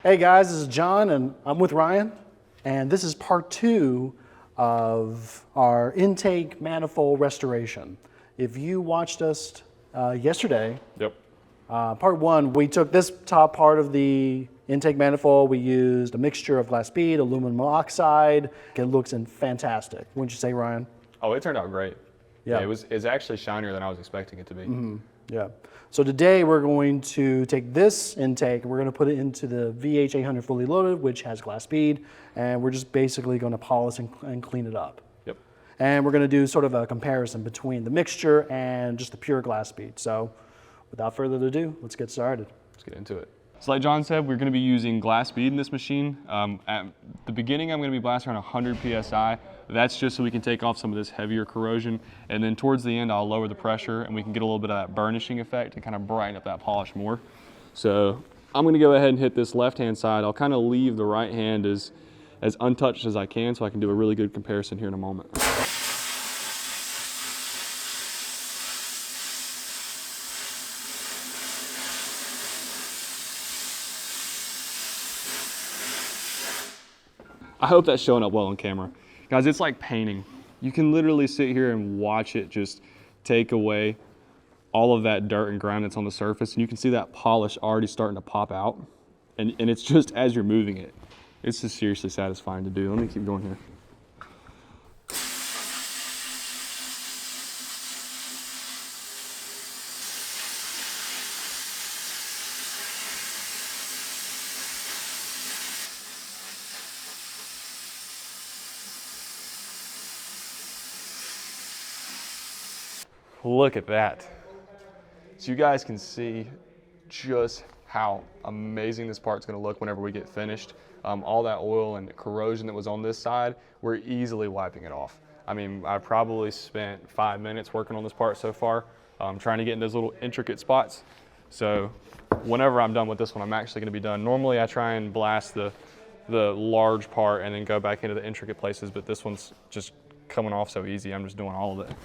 Hey guys, this is John and I'm with Ryan, and this is part 2 of our intake manifold restoration. If you watched us yesterday, part 1, we took this top part of the intake manifold, we used a mixture of glass bead, aluminum oxide. It looks fantastic. Wouldn't you say, Ryan? Oh, it turned out great. Yeah, it's actually shinier than I was expecting it to be. Mm-hmm. Yeah. So today we're going to take this intake and we're going to put it into the VH800 fully loaded, which has glass bead, and we're just basically going to polish and clean it up. Yep. And we're going to do sort of a comparison between the mixture and just the pure glass bead. So without further ado, let's get started. Let's get into it. So like John said, we're going to be using glass bead in this machine. At the beginning, I'm going to be blasting around 100 PSI. That's just so we can take off some of this heavier corrosion. And then towards the end, I'll lower the pressure and we can get a little bit of that burnishing effect and kind of brighten up that polish more. So I'm going to go ahead and hit this left-hand side. I'll kind of leave the right hand as untouched as I can so I can do a really good comparison here in a moment. I hope that's showing up well on camera. Guys, it's like painting. You can literally sit here and watch it just take away all of that dirt and grime that's on the surface, and you can see that polish already starting to pop out. And it's just as you're moving it. It's just seriously satisfying to do. Let me keep going here. Look at that. So you guys can see just how amazing this part's gonna look whenever we get finished. All that oil and corrosion that was on this side, we're easily wiping it off. I mean, I probably spent 5 minutes working on this part so far, trying to get in those little intricate spots. So whenever I'm done with this one, I'm actually gonna be done. Normally I try and blast the large part and then go back into the intricate places, but this one's just coming off so easy. I'm just doing all of it.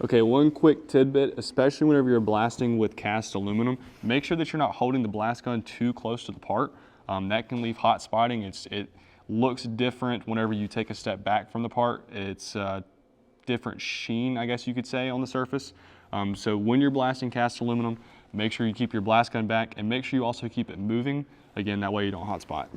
Okay, one quick tidbit, especially whenever you're blasting with cast aluminum, make sure that you're not holding the blast gun too close to the part. That can leave hot spotting. It looks different whenever you take a step back from the part. It's a different sheen, I guess you could say, on the surface. So when you're blasting cast aluminum, make sure you keep your blast gun back and make sure you also keep it moving. Again, that way you don't hot spot.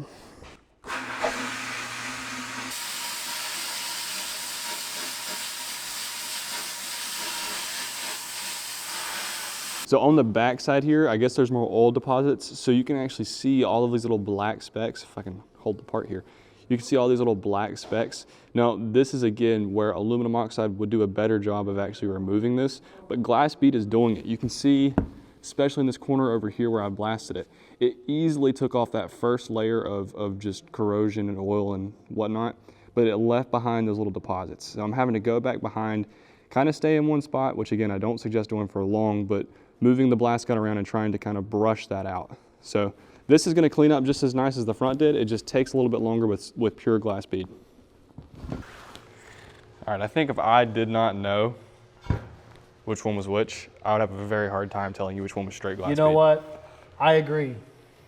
So on the back side here, I guess there's more oil deposits. So you can actually see all of these little black specks. If I can hold the part here, you can see all these little black specks. Now, this is again where aluminum oxide would do a better job of actually removing this, but glass bead is doing it. You can see, especially in this corner over here where I blasted it, it easily took off that first layer of just corrosion and oil and whatnot, but it left behind those little deposits. So I'm having to go back behind, kind of stay in one spot, which again, I don't suggest doing for long, but moving the blast gun around and trying to kind of brush that out. So this is going to clean up just as nice as the front did. It just takes a little bit longer with pure glass bead. All right, I think if I did not know which one was which, I would have a very hard time telling you which one was straight glass bead. You know what? I agree.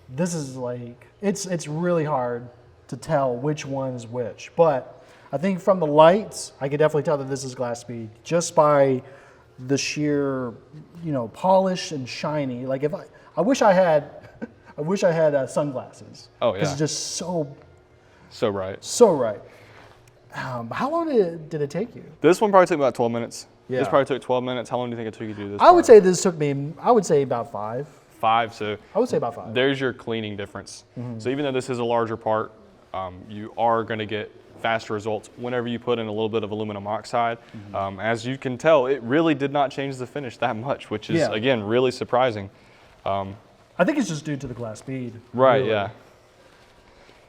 This is like, it's really hard to tell which one is which, but I think from the lights, I could definitely tell that this is glass bead just by the sheer, polish and shiny. Like I wish I had sunglasses. Oh yeah. Because it's just so bright. So right. How long did it take you? This one probably took about 12 minutes. Yeah. This probably took 12 minutes. How long do you think it took you to do this? I would say this took me, about 5. 5, so I would say about 5. There's your cleaning difference. So even though this is a larger part, you are gonna get faster results whenever you put in a little bit of aluminum oxide. As you can tell, it really did not change the finish that much, which is, again, really surprising. I think it's just due to the glass bead. Right, really. Yeah.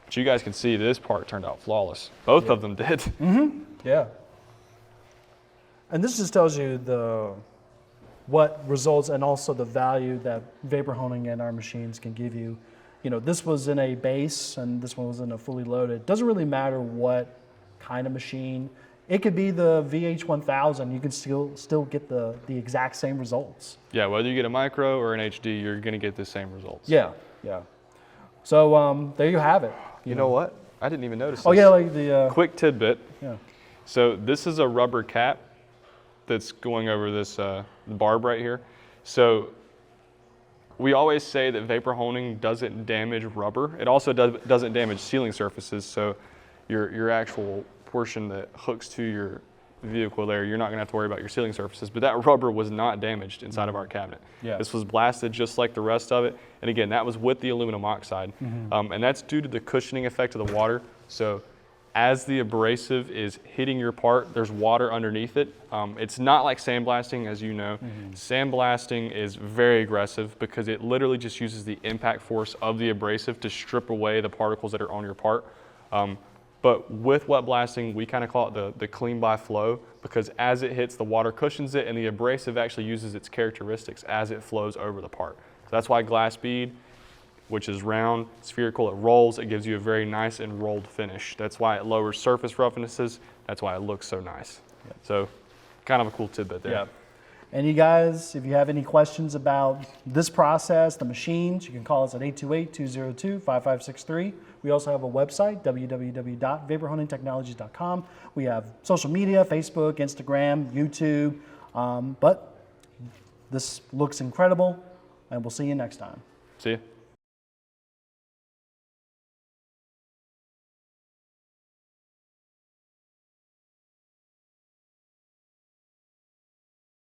But you guys can see this part turned out flawless. Both of them did. Yeah. And this just tells you what results and also the value that vapor honing in our machines can give you. You know, this was in a base and this one was in a fully loaded. It doesn't really matter what kind of machine. It could be the VH1000. You can still get the exact same results. Yeah, whether you get a micro or an HD, you're going to get the same results. Yeah, yeah. So there you have it. You know what? I didn't even notice Oh this. yeah, like the Quick tidbit. yeah. So this is a rubber cap that's going over this barb right here. So we always say that vapor honing doesn't damage rubber. It also doesn't damage sealing surfaces. So your actual portion that hooks to your vehicle there, you're not gonna have to worry about your sealing surfaces, but that rubber was not damaged inside of our cabinet. Yeah. This was blasted just like the rest of it. And again, that was with the aluminum oxide. And that's due to the cushioning effect of the water. So as the abrasive is hitting your part, there's water underneath it. It's not like sandblasting, as you know. Sandblasting is very aggressive because it literally just uses the impact force of the abrasive to strip away the particles that are on your part. But with wet blasting, we kind of call it the clean by flow, because as it hits, the water cushions it and the abrasive actually uses its characteristics as it flows over the part. So that's why glass bead, which is round, spherical, it rolls, it gives you a very nice and rolled finish. That's why it lowers surface roughnesses. That's why it looks so nice. Yeah. So kind of a cool tidbit there. Yeah. And you guys, if you have any questions about this process, the machines, you can call us at 828-202-5563. We also have a website, www.vaporhoningtechnologies.com. We have social media, Facebook, Instagram, YouTube. But this looks incredible, and we'll see you next time. See ya.